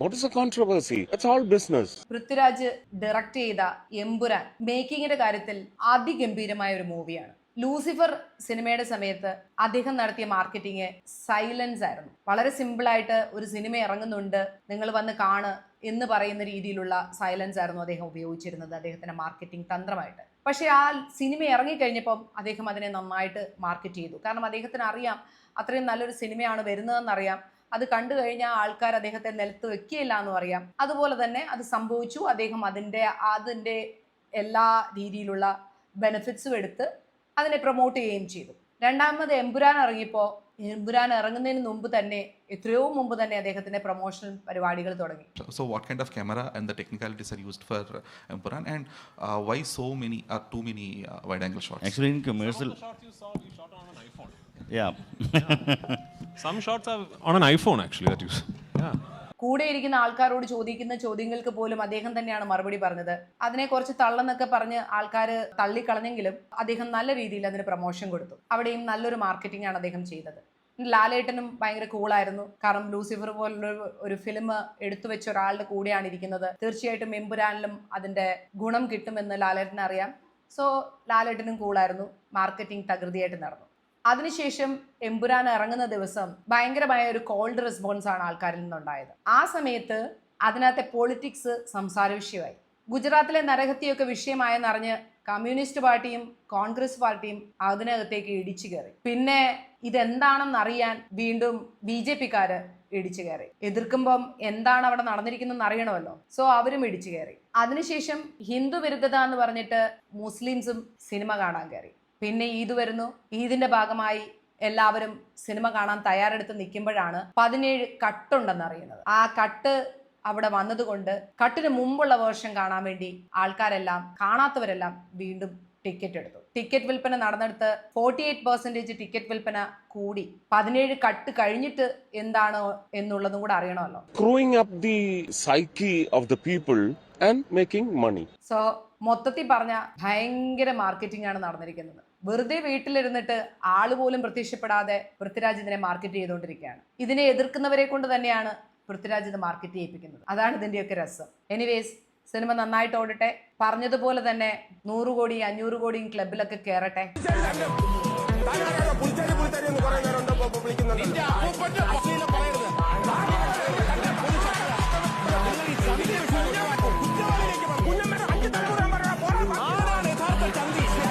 What is the controversy? It's all business. Prithviraj direct ചെയ്ത എമ്പുരാൻ മേക്കിങ്ങിന്റെ കാര്യത്തിൽ അതിഗംഭീരമായ ഒരു മൂവിയാണ്. ലൂസിഫർ സിനിമയുടെ സമയത്ത് അദ്ദേഹം നടത്തിയ മാർക്കറ്റിംഗ് സൈലൻസ് ആയിരുന്നു. വളരെ സിമ്പിളായിട്ട് ഒരു സിനിമ ഇറങ്ങുന്നുണ്ട്, നിങ്ങൾ വന്ന് കാണ് എന്ന് പറയുന്ന രീതിയിലുള്ള സൈലൻസ് ആയിരുന്നു അദ്ദേഹം ഉപയോഗിച്ചിരുന്നത് അദ്ദേഹത്തിന്റെ മാർക്കറ്റിംഗ് തന്ത്രമായിട്ട്. പക്ഷെ ആ സിനിമ ഇറങ്ങിക്കഴിഞ്ഞപ്പം അദ്ദേഹം അതിനെ നന്നായിട്ട് മാർക്കറ്റ് ചെയ്തു. കാരണം അദ്ദേഹത്തിന് അറിയാം അത്രയും നല്ലൊരു സിനിമയാണ് വരുന്നതെന്നറിയാം. അത് കണ്ടു കഴിഞ്ഞാൽ ആൾക്കാർ അദ്ദേഹത്തെ നിലത്ത് വെക്കുകയില്ല എന്നും അറിയാം. അതുപോലെ തന്നെ അത് സംഭവിച്ചു. അദ്ദേഹം അതിൻ്റെ എല്ലാ രീതിയിലുള്ള ബെനിഫിറ്റ്സും എടുത്ത് അതിനെ പ്രൊമോട്ട് ചെയ്യുകയും ചെയ്തു. രണ്ടാമത് എമ്പുരാൻ ഇറങ്ങിയപ്പോൾ എമ്പുരാൻ ഇറങ്ങുന്നതിന് മുമ്പ് തന്നെ എത്രയോ മുമ്പ് തന്നെ അദ്ദേഹത്തിന്റെ പ്രൊമോഷണൽ പരിപാടികൾ തുടങ്ങി. So what kind of camera and the technicalities are used for Empuran, and why too many wide angle shots? Actually in commercial, Some of the shots you shot on an iPhone. yeah. Some shots are on an iPhone actually that you yeah. കൂടെ ഇരിക്കുന്ന ആൾക്കാരോട് ചോദിക്കുന്ന ചോദ്യങ്ങൾക്ക് പോലും അദ്ദേഹം തന്നെയാണ് മറുപടി പറഞ്ഞത്. അതിനെ കുറച്ച് തള്ളെന്നൊക്കെ പറഞ്ഞ് ആൾക്കാർ തള്ളിക്കളഞ്ഞെങ്കിലും അദ്ദേഹം നല്ല രീതിയിൽ അതിന് പ്രൊമോഷൻ കൊടുത്തു. അവിടെയും നല്ലൊരു മാർക്കറ്റിംഗ് ആണ് അദ്ദേഹം ചെയ്തത്. ലാലേട്ടനും ഭയങ്കര കൂളായിരുന്നു. കാരണം ലൂസിഫർ പോലുള്ള ഒരു ഫിലിം എടുത്തു വെച്ച ഒരാളുടെ കൂടെയാണ് ഇരിക്കുന്നത്. തീർച്ചയായിട്ടും എമ്പുരാനിലും അതിന്റെ ഗുണം കിട്ടുമെന്ന് ലാലേട്ടന് അറിയാം. സോ ലാലേട്ടനും കൂളായിരുന്നു. മാർക്കറ്റിംഗ് തകൃതിയായിട്ട് നടന്നു. അതിനുശേഷം എമ്പുരാൻ ഇറങ്ങുന്ന ദിവസം ഭയങ്കരമായ ഒരു കോൾഡ് റെസ്പോൺസ് ആണ് ആൾക്കാരിൽ നിന്നുണ്ടായത്. ആ സമയത്ത് അതിനകത്തെ പൊളിറ്റിക്സ് സംസാര വിഷയമായി. ഗുജറാത്തിലെ നരഹത്യയൊക്കെ വിഷയമായെന്നറിഞ്ഞ് കമ്മ്യൂണിസ്റ്റ് പാർട്ടിയും കോൺഗ്രസ് പാർട്ടിയും അതിനകത്തേക്ക് ഇടിച്ചു കയറി. പിന്നെ ഇതെന്താണെന്നറിയാൻ വീണ്ടും BJP-ക്കാര് ഇടിച്ചു കയറി. എതിർക്കുമ്പം എന്താണ് അവിടെ നടന്നിരിക്കുന്നതെന്ന് അറിയണമല്ലോ. സോ അവരും ഇടിച്ചു കയറി. അതിനുശേഷം ഹിന്ദു വിരുദ്ധത എന്ന് പറഞ്ഞിട്ട് മുസ്ലിംസും സിനിമ കാണാൻ കയറി. പിന്നെ ഈദ് വരുന്നു. ഈദിന്റെ ഭാഗമായി എല്ലാവരും സിനിമ കാണാൻ തയ്യാറെടുത്ത് നിൽക്കുമ്പോഴാണ് 17 കട്ടുണ്ടെന്ന് അറിയുന്നത്. ആ കട്ട് അവിടെ വന്നതുകൊണ്ട് കട്ടിന് മുമ്പുള്ള വേർഷൻ കാണാൻ വേണ്ടി കാണാത്തവരെല്ലാം വീണ്ടും ടിക്കറ്റ് എടുത്തു. ടിക്കറ്റ് വിൽപ്പന നടന്നെടുത്ത് 48% ടിക്കറ്റ് വിൽപ്പന കൂടി. 17 കട്ട് കഴിഞ്ഞിട്ട് എന്താണ് എന്നുള്ളതും കൂടെ അറിയണമല്ലോ. Screwing up the psyche of the people and making money. So മൊത്തത്തിൽ പറഞ്ഞ ഭയങ്കര മാർക്കറ്റിംഗ് ആണ് നടന്നിരിക്കുന്നത്. വെറുതെ വീട്ടിലിരുന്നിട്ട് ആള് പോലും പ്രത്യക്ഷപ്പെടാതെ പൃഥ്വിരാജ് ഇതിനെ മാർക്കറ്റ് ചെയ്തുകൊണ്ടിരിക്കുകയാണ്. ഇതിനെ എതിർക്കുന്നവരെ കൊണ്ട് തന്നെയാണ് പൃഥ്വിരാജ് ഇത് മാർക്കറ്റ് ചെയ്യിപ്പിക്കുന്നത്. അതാണ് ഇതിന്റെയൊക്കെ രസം. എനിവേസ്, സിനിമ നന്നായിട്ട് ഓടട്ടെ. പറഞ്ഞതുപോലെ തന്നെ 100 കോടി 500 കോടിയും ക്ലബിലൊക്കെ കയറട്ടെ.